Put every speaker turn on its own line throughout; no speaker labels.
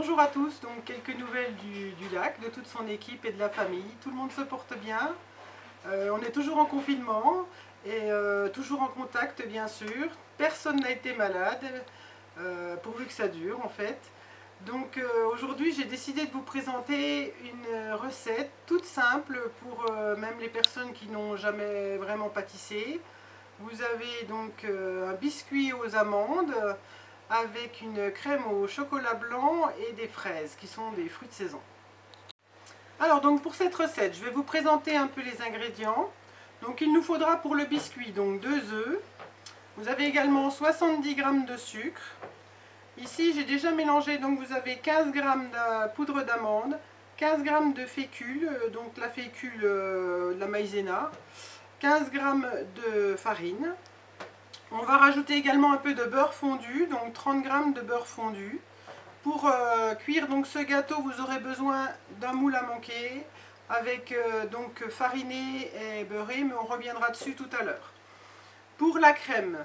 Bonjour à tous, donc quelques nouvelles du lac, de toute son équipe et de la famille. Tout le monde se porte bien, on est toujours en confinement et toujours en contact bien sûr. Personne n'a été malade, pourvu que ça dure en fait. Donc aujourd'hui j'ai décidé de vous présenter une recette toute simple pour même les personnes qui n'ont jamais vraiment pâtissé. Vous avez donc un biscuit aux amandes avec une crème au chocolat blanc et des fraises qui sont des fruits de saison. Alors donc pour cette recette, je vais vous présenter un peu les ingrédients. Donc il nous faudra pour le biscuit donc 2 œufs. Vous avez également 70 g de sucre. Ici j'ai déjà mélangé, donc vous avez 15 g de poudre d'amande, 15 g de fécule, donc la fécule, la maïzena, 15 g de farine. On va rajouter également un peu de beurre fondu, donc 30 g de beurre fondu. Pour cuire donc ce gâteau, vous aurez besoin d'un moule à manquer avec donc fariné et beurré, mais on reviendra dessus tout à l'heure. Pour la crème,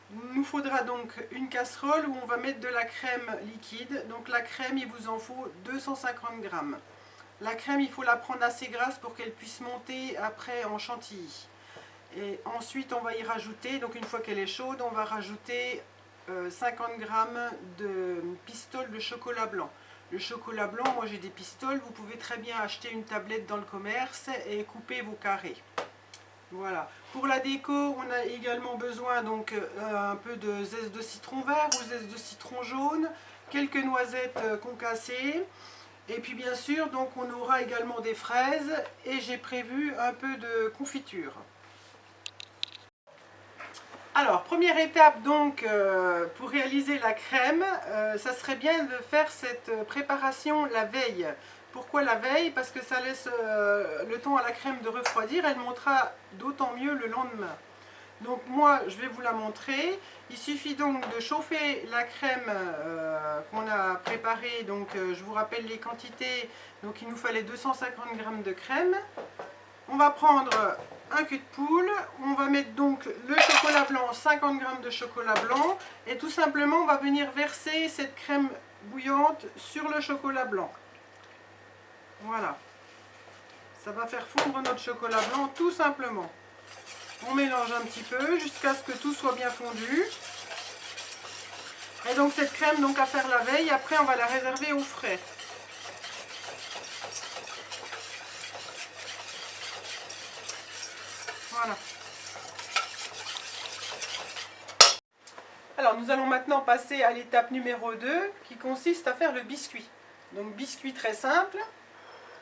il nous faudra donc une casserole où on va mettre de la crème liquide. Donc la crème, il vous en faut 250 g. La crème, il faut la prendre assez grasse pour qu'elle puisse monter après en chantilly. Et ensuite on va y rajouter, donc une fois qu'elle est chaude, on va rajouter 50 g de pistoles de chocolat blanc. Le chocolat blanc, moi j'ai des pistoles, vous pouvez très bien acheter une tablette dans le commerce et couper vos carrés. Voilà. Pour la déco, on a également besoin donc un peu de zeste de citron vert ou zeste de citron jaune, quelques noisettes concassées. Et puis bien sûr, donc on aura également des fraises et j'ai prévu un peu de confiture. Alors, première étape donc pour réaliser la crème, ça serait bien de faire cette préparation la veille. Pourquoi la veille? Parce que ça laisse le temps à la crème de refroidir, elle montera d'autant mieux le lendemain. Donc moi je vais vous la montrer. Il suffit donc de chauffer la crème qu'on a préparée, donc je vous rappelle les quantités, donc il nous fallait 250 g de crème. On va prendre un cul de poule, on va mettre donc le chocolat blanc, 50 g de chocolat blanc, et tout simplement on va venir verser cette crème bouillante sur le chocolat blanc. Voilà, ça va faire fondre notre chocolat blanc tout simplement. On mélange un petit peu jusqu'à ce que tout soit bien fondu. Et donc cette crème donc à faire la veille, après on va la réserver au frais. Voilà. Alors nous allons maintenant passer à l'étape numéro 2 qui consiste à faire le biscuit. Donc biscuit très simple.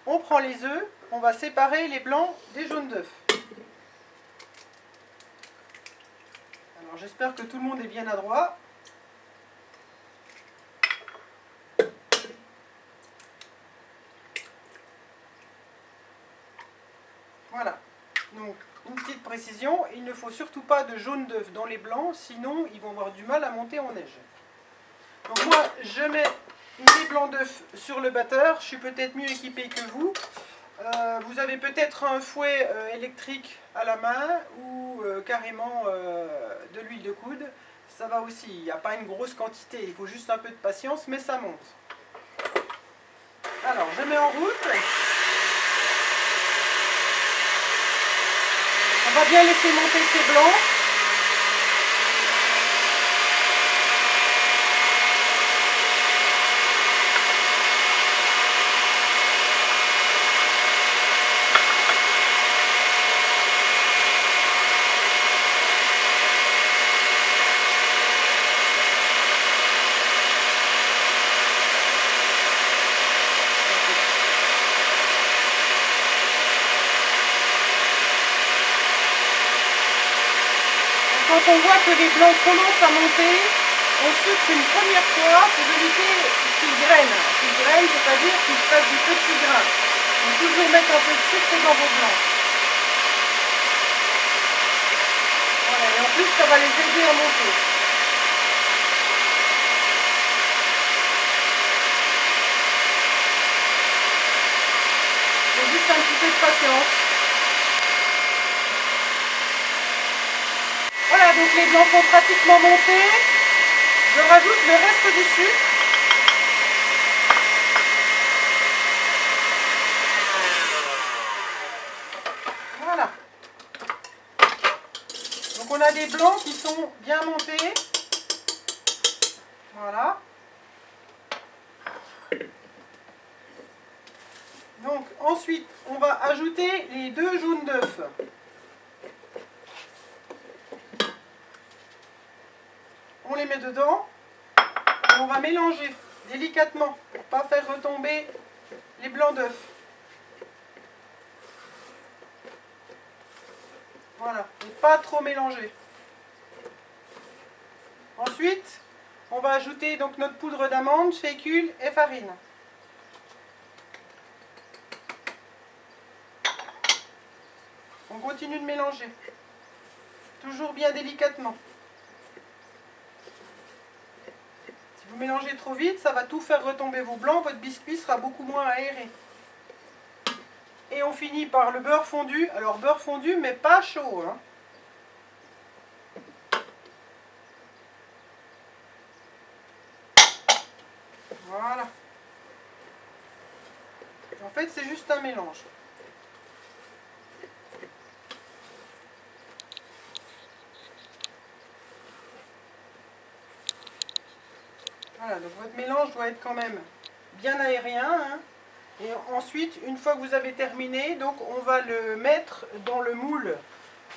On prend les œufs, on va séparer les blancs des jaunes d'œufs. Alors j'espère que tout le monde est bien adroit. Voilà. Donc une petite précision, il ne faut surtout pas de jaune d'œuf dans les blancs, sinon ils vont avoir du mal à monter en neige. Donc moi je mets mes blancs d'œufs sur le batteur, je suis peut-être mieux équipée que vous. Vous avez peut-être un fouet électrique à la main ou carrément de l'huile de coude, ça va aussi, il n'y a pas une grosse quantité, il faut juste un peu de patience, mais ça monte. Alors je mets en route. On va bien laisser monter ces blancs. Quand on voit que les blancs commencent à monter, on sucre une première fois pour éviter qu'ils grainent. Qu'ils grainent, c'est-à-dire qu'ils fassent du petit grain. Donc toujours mettre un peu de sucre dans vos blancs. Voilà, et en plus ça va les aider à monter. Il faut juste un petit peu de patience. Voilà, donc les blancs sont pratiquement montés. Je rajoute le reste du sucre. les blancs qui sont bien montés. Voilà. Donc ensuite, on va ajouter les 2 jaunes d'œufs. On les met dedans et on va mélanger délicatement pour ne pas faire retomber les blancs d'œufs. Voilà, et pas trop mélanger. Ensuite, on va ajouter donc notre poudre d'amande, fécule et farine. On continue de mélanger, toujours bien délicatement. Si vous mélangez trop vite, ça va tout faire retomber vos blancs, votre biscuit sera beaucoup moins aéré. Et on finit par le beurre fondu. Alors beurre fondu, mais pas chaud, hein. Voilà. En fait, c'est juste un mélange. Voilà, donc votre mélange doit être quand même bien aérien, hein. Et ensuite, une fois que vous avez terminé, donc on va le mettre dans le moule.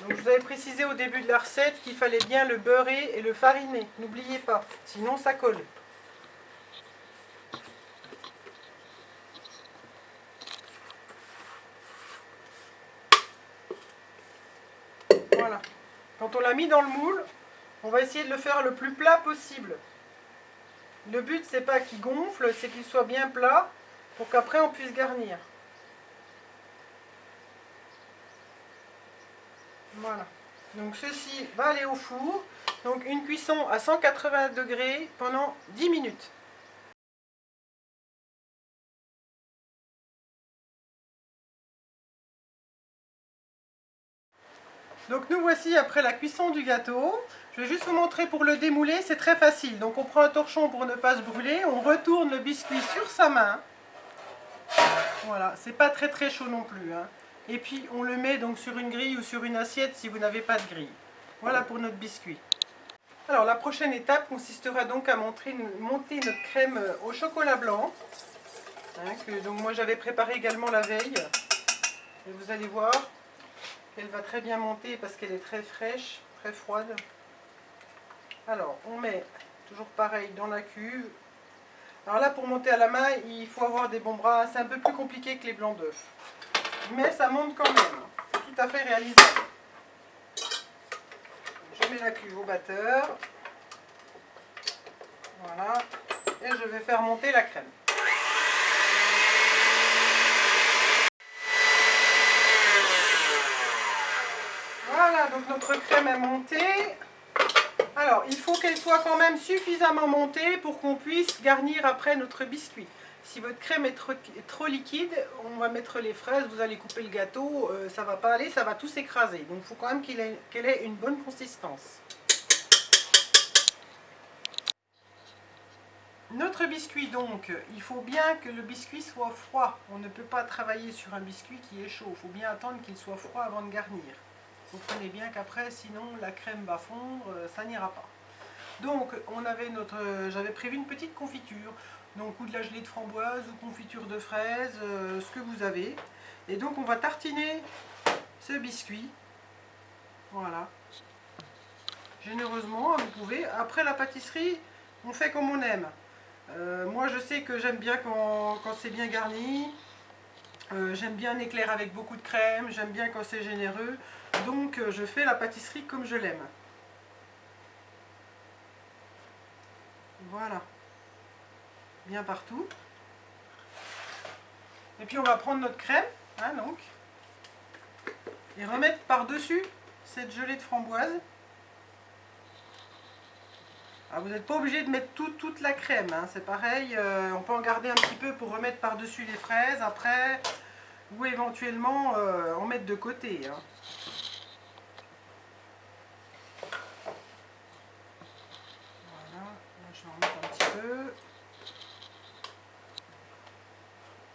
Donc je vous avais précisé au début de la recette qu'il fallait bien le beurrer et le fariner. N'oubliez pas, sinon ça colle. Voilà. Quand on l'a mis dans le moule, on va essayer de le faire le plus plat possible. Le but, c'est pas qu'il gonfle, c'est qu'il soit bien plat pour qu'après on puisse garnir. Voilà. Donc ceci va aller au four. Donc une cuisson à 180 degrés pendant 10 minutes. Donc nous voici après la cuisson du gâteau. Je vais juste vous montrer pour le démouler, c'est très facile. Donc on prend un torchon pour ne pas se brûler, on retourne le biscuit sur sa main. Voilà, c'est pas très chaud non plus, hein. Et puis on le met donc sur une grille ou sur une assiette si vous n'avez pas de grille. Voilà pour notre biscuit. Alors la prochaine étape consistera donc à monter notre crème au chocolat blanc. Hein, que donc moi j'avais préparé également la veille. Et vous allez voir qu'elle va très bien monter parce qu'elle est très fraîche, très froide. Alors on met toujours pareil dans la cuve. Alors là pour monter à la main il faut avoir des bons bras. C'est un peu plus compliqué que les blancs d'œufs. Mais ça monte quand même. C'est tout à fait réalisable. Je mets la cuve au batteur. Voilà. Et je vais faire monter la crème. Voilà, donc notre crème est montée. Alors, il faut qu'elle soit quand même suffisamment montée pour qu'on puisse garnir après notre biscuit. Si votre crème est trop liquide, on va mettre les fraises, vous allez couper le gâteau, ça va pas aller, ça va tout s'écraser. Donc il faut quand même qu'elle ait une bonne consistance. Notre biscuit donc, il faut bien que le biscuit soit froid. On ne peut pas travailler sur un biscuit qui est chaud, il faut bien attendre qu'il soit froid avant de garnir. Vous comprenez bien qu'après, sinon la crème va fondre, ça n'ira pas. Donc j'avais prévu une petite confiture. Donc ou de la gelée de framboise ou confiture de fraises, ce que vous avez. Et donc on va tartiner ce biscuit. Voilà. Généreusement, vous pouvez. Après la pâtisserie, on fait comme on aime. Moi je sais que j'aime bien quand c'est bien garni. J'aime bien un éclair avec beaucoup de crème. J'aime bien quand c'est généreux. Donc je fais la pâtisserie comme je l'aime. Voilà. Bien partout. Et puis on va prendre notre crème, hein, donc, et remettre par-dessus cette gelée de framboise. Alors, vous n'êtes pas obligé de mettre toute la crème, hein, c'est pareil, on peut en garder un petit peu pour remettre par-dessus les fraises après, ou éventuellement en mettre de côté. Hein. Voilà, là, je vais en remettre un petit peu.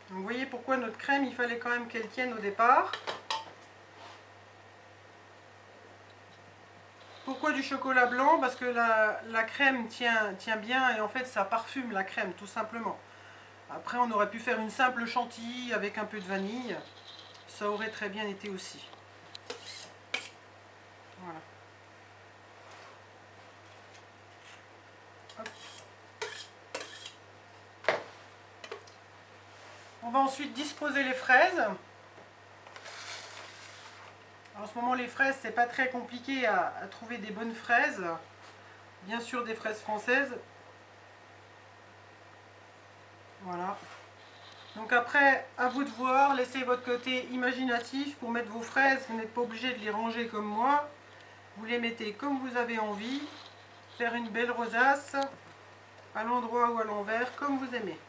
Donc, vous voyez pourquoi notre crème, il fallait quand même qu'elle tienne au départ. Pourquoi du chocolat blanc parce que la crème tient bien et en fait ça parfume la crème tout simplement. Après on aurait pu faire une simple chantilly avec un peu de vanille. Ça aurait très bien été aussi. Voilà. Hop. On va ensuite disposer les fraises. En ce moment les fraises c'est pas très compliqué à trouver des bonnes fraises. Bien sûr des fraises françaises. Voilà. Donc après, à vous de voir, laissez votre côté imaginatif pour mettre vos fraises. Vous n'êtes pas obligé de les ranger comme moi. Vous les mettez comme vous avez envie. Faire une belle rosace à l'endroit ou à l'envers, comme vous aimez.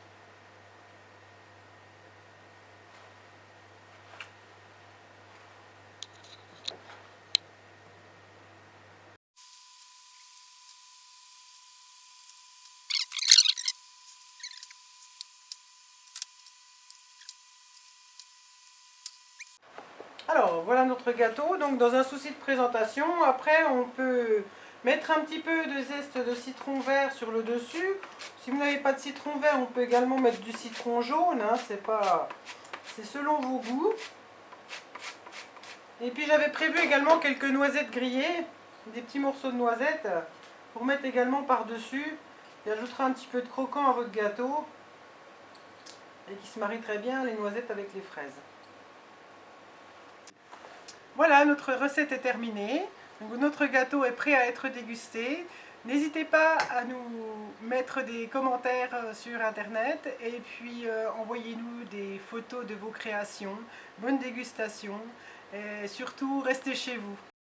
Alors voilà notre gâteau, donc dans un souci de présentation, après on peut mettre un petit peu de zeste de citron vert sur le dessus. Si vous n'avez pas de citron vert, on peut également mettre du citron jaune, hein, c'est selon vos goûts. Et puis j'avais prévu également quelques noisettes grillées, des petits morceaux de noisettes pour mettre également par-dessus. Il ajoutera un petit peu de croquant à votre gâteau et qui se marie très bien les noisettes avec les fraises. Voilà, notre recette est terminée. Donc, notre gâteau est prêt à être dégusté. N'hésitez pas à nous mettre des commentaires sur internet et puis envoyez-nous des photos de vos créations. Bonne dégustation et surtout restez chez vous.